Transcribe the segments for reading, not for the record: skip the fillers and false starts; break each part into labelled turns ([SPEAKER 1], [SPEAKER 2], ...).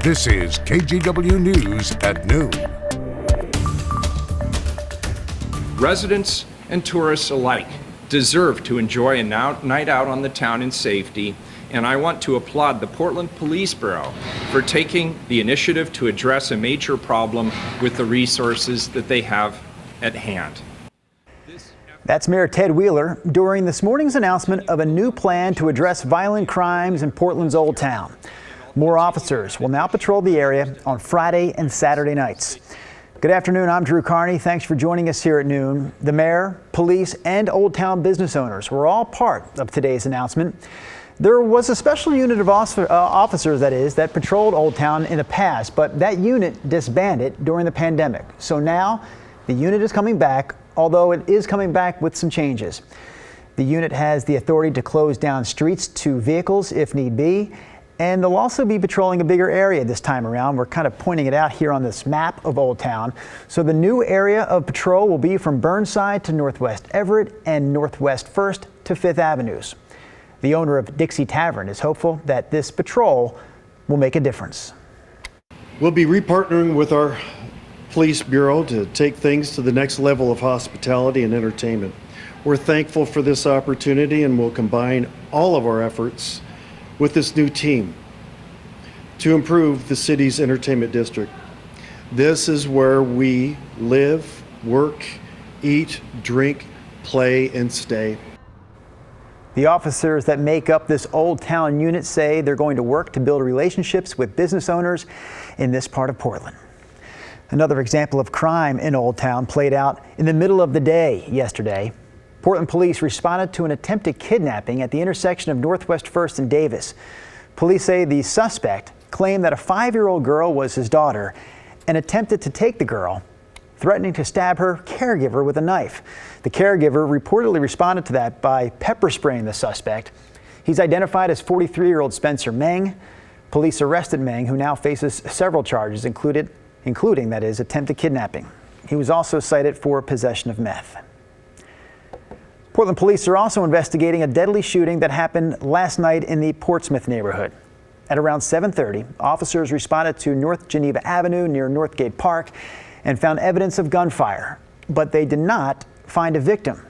[SPEAKER 1] This is KGW News at noon.
[SPEAKER 2] Residents and tourists alike deserve to enjoy a night out on the town in safety, and I want to applaud the Portland Police Bureau for taking the initiative to address a major problem with the resources that they have at hand.
[SPEAKER 3] That's Mayor Ted Wheeler during this morning's announcement of a new plan to address violent crimes in Portland's Old Town. More officers will now patrol the area on Friday and Saturday nights. Good afternoon, I'm Drew Carney. Thanks for joining us here at noon. The mayor, police, and Old Town business owners were all part of today's announcement. There was a special unit of officers, that patrolled Old Town in the past, but that unit disbanded during the pandemic. So now the unit is coming back, although it is coming back with some changes. The unit has the authority to close down streets to vehicles if need be, and they'll also be patrolling a bigger area this time around. We're kind of pointing it out here on this map of Old Town. So the new area of patrol will be from Burnside to Northwest Everett and Northwest 1st to 5th Avenues. The owner of Dixie Tavern is hopeful that this patrol will make a difference.
[SPEAKER 4] We'll be repartnering with our police bureau to take things to the next level of hospitality and entertainment. We're thankful for this opportunity, and we'll combine all of our efforts with this new team to improve the city's entertainment district. This is where we live, work, eat, drink, play, and stay.
[SPEAKER 3] The officers that make up this Old Town unit say they're going to work to build relationships with business owners in this part of Portland. Another example of crime in Old Town played out in the middle of the day yesterday. Portland police responded to an attempted kidnapping at the intersection of Northwest 1st and Davis. Police say the suspect claimed that a 5-year-old girl was his daughter and attempted to take the girl, threatening to stab her caregiver with a knife. The caregiver reportedly responded to that by pepper spraying the suspect. He's identified as 43-year-old Spencer Meng. Police arrested Meng, who now faces several charges, including attempted kidnapping. He was also cited for possession of meth. Portland police are also investigating a deadly shooting that happened last night in the Portsmouth neighborhood. At around 7:30, officers responded to North Geneva Avenue near Northgate Park and found evidence of gunfire, but they did not find a victim.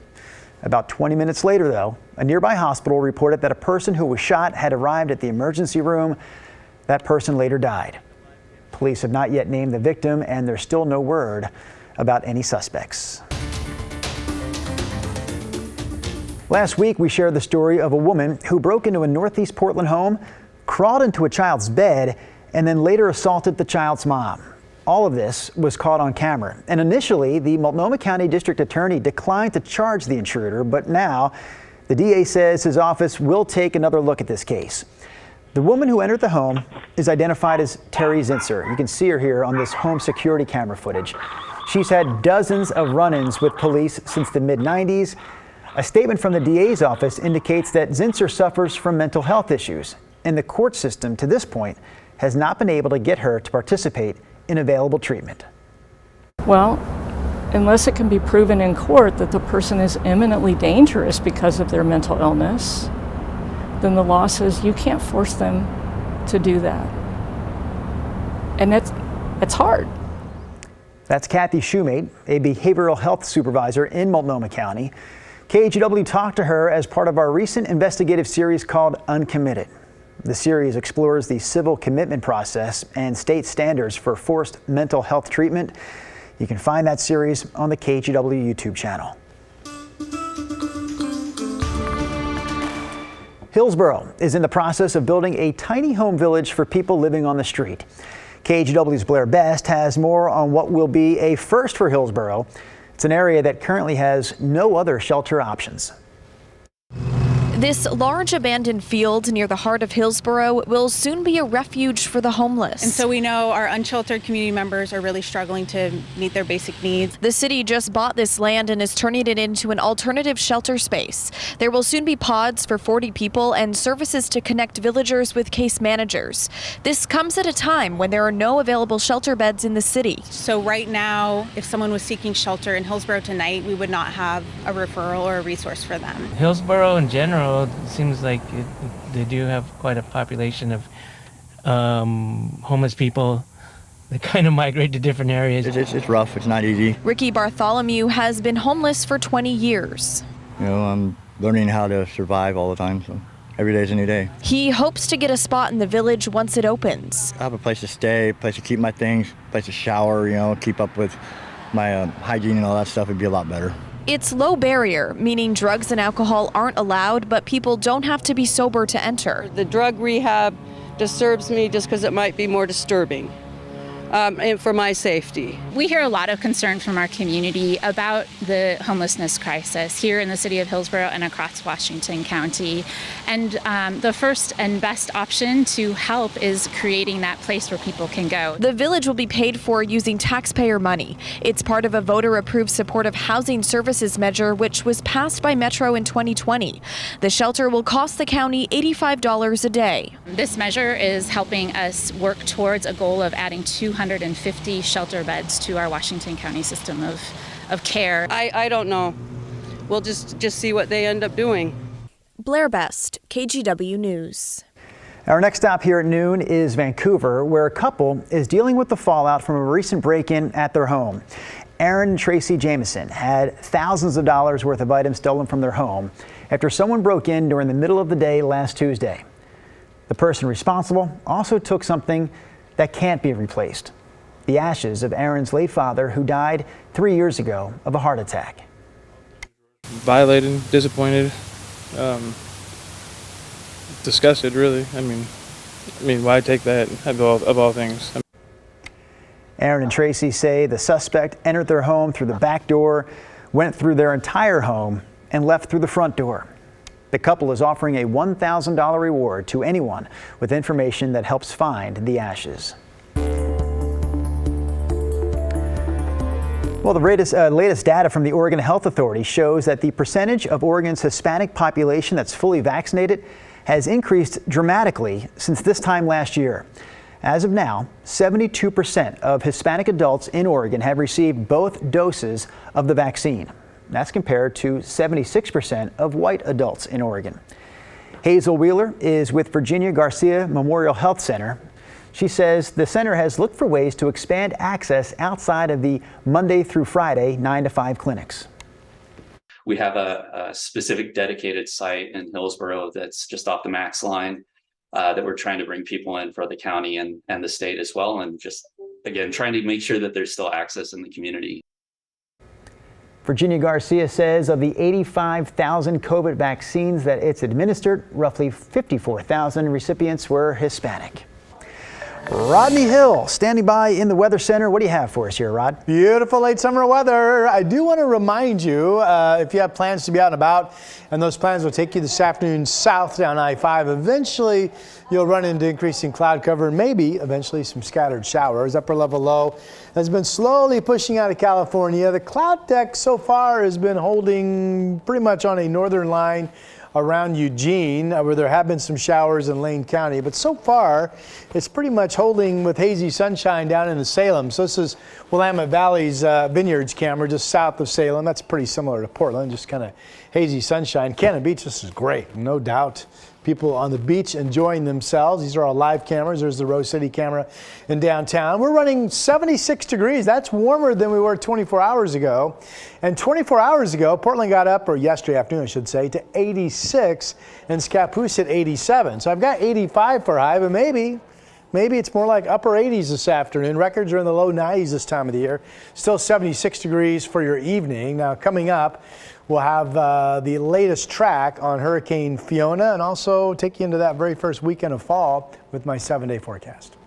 [SPEAKER 3] About 20 minutes later, though, a nearby hospital reported that a person who was shot had arrived at the emergency room. That person later died. Police have not yet named the victim, and there's still no word about any suspects. Last week, we shared the story of a woman who broke into a Northeast Portland home, crawled into a child's bed, and then later assaulted the child's mom. All of this was caught on camera. And initially, the Multnomah County District Attorney declined to charge the intruder, but now the DA says his office will take another look at this case. The woman who entered the home is identified as Terry Zintzer. You can see her here on this home security camera footage. She's had dozens of run-ins with police since the mid-90s. A statement from the DA's office indicates that Zintzer suffers from mental health issues, and the court system to this point has not been able to get her to participate in available treatment.
[SPEAKER 5] Well, unless it can be proven in court that the person is imminently dangerous because of their mental illness, then the law says you can't force them to do that. And it's hard.
[SPEAKER 3] That's Kathy Shoemate, a behavioral health supervisor in Multnomah County. KGW talked to her as part of our recent investigative series called Uncommitted. The series explores the civil commitment process and state standards for forced mental health treatment. You can find that series on the KGW YouTube channel. Hillsboro is in the process of building a tiny home village for people living on the street. KGW's Blair Best has more on what will be a first for Hillsboro. It's an area that currently has no other shelter options.
[SPEAKER 6] This large abandoned field near the heart of Hillsboro will soon be a refuge for the homeless.
[SPEAKER 7] And so we know our unsheltered community members are really struggling to meet their basic needs.
[SPEAKER 6] The city just bought this land and is turning it into an alternative shelter space. There will soon be pods for 40 people and services to connect villagers with case managers. This comes at a time when there are no available shelter beds in the city.
[SPEAKER 7] So right now, if someone was seeking shelter in Hillsboro tonight, we would not have a referral or a resource for them.
[SPEAKER 8] Hillsboro in general, it seems like they do have quite a population of homeless people. They kind of migrate to different areas.
[SPEAKER 9] It's rough. It's not easy.
[SPEAKER 6] Ricky Bartholomew has been homeless for 20 years.
[SPEAKER 9] You know, I'm learning how to survive all the time, so every day's a new day.
[SPEAKER 6] He hopes to get a spot in the village once it opens.
[SPEAKER 9] I have a place to stay, a place to keep my things, a place to shower, you know, keep up with my hygiene and all that stuff. It'd be a lot better.
[SPEAKER 6] It's low barrier, meaning drugs and alcohol aren't allowed, but people don't have to be sober to enter.
[SPEAKER 10] The drug rehab disturbs me just because it might be more disturbing. And for my safety.
[SPEAKER 11] We hear a lot of concern from our community about the homelessness crisis here in the city of Hillsboro and across Washington County. And the first and best option to help is creating that place where people can go.
[SPEAKER 6] The village will be paid for using taxpayer money. It's part of a voter-approved supportive housing services measure, which was passed by Metro in 2020. The shelter will cost the county $85 a day.
[SPEAKER 11] This measure is helping us work towards a goal of adding 250 shelter beds to our Washington County system of care.
[SPEAKER 10] I don't know. We'll just see what they end up doing.
[SPEAKER 6] Blair Best, KGW News.
[SPEAKER 3] Our next stop here at noon is Vancouver, where a couple is dealing with the fallout from a recent break-in at their home. Aaron and Tracy Jameson had thousands of dollars worth of items stolen from their home after someone broke in during the middle of the day last Tuesday. The person responsible also took something that can't be replaced: the ashes of Aaron's late father, who died 3 years ago of a heart attack.
[SPEAKER 12] Violated, disappointed, disgusted, really. I mean, why take that of all things?
[SPEAKER 3] Aaron and Tracy say the suspect entered their home through the back door, went through their entire home, and left through the front door. The couple is offering a $1,000 reward to anyone with information that helps find the ashes. Well, the latest data from the Oregon Health Authority shows that the percentage of Oregon's Hispanic population that's fully vaccinated has increased dramatically since this time last year. As of now, 72% of Hispanic adults in Oregon have received both doses of the vaccine. That's compared to 76% of white adults in Oregon. Hazel Wheeler is with Virginia Garcia Memorial Health Center. She says the center has looked for ways to expand access outside of the Monday through Friday 9 to 5 clinics.
[SPEAKER 13] We have a specific dedicated site in Hillsboro that's just off the Max line that we're trying to bring people in for the county and the state as well. And just, again, trying to make sure that there's still access in the community.
[SPEAKER 3] Virginia Garcia says of the 85,000 COVID vaccines that it's administered, roughly 54,000 recipients were Hispanic. Rodney Hill standing by in the Weather Center. What do you have for us here, Rod?
[SPEAKER 14] Beautiful late summer weather. I do want to remind you, if you have plans to be out and about, and those plans will take you this afternoon south down I-5, eventually you'll run into increasing cloud cover and maybe eventually some scattered showers. Upper level low has been slowly pushing out of California. The cloud deck so far has been holding pretty much on a northern line around Eugene, where there have been some showers in Lane County, but so far it's pretty much holding with hazy sunshine down in the Salem. So this is Willamette Valley's Vineyards camera just south of Salem. That's pretty similar to Portland, just kind of hazy sunshine. Cannon Beach, this is great, no doubt. People on the beach enjoying themselves. These are all live cameras. There's the Rose City camera in downtown. We're running 76 degrees. That's warmer than we were 24 hours ago. And 24 hours ago, Portland got up, or yesterday afternoon, I should say, to 86, and Scappoose hit 87. So I've got 85 for high, but maybe it's more like upper 80s this afternoon. Records are in the low 90s this time of the year. Still 76 degrees for your evening. Now coming up, we'll have the latest track on Hurricane Fiona and also take you into that very first weekend of fall with my 7-day forecast.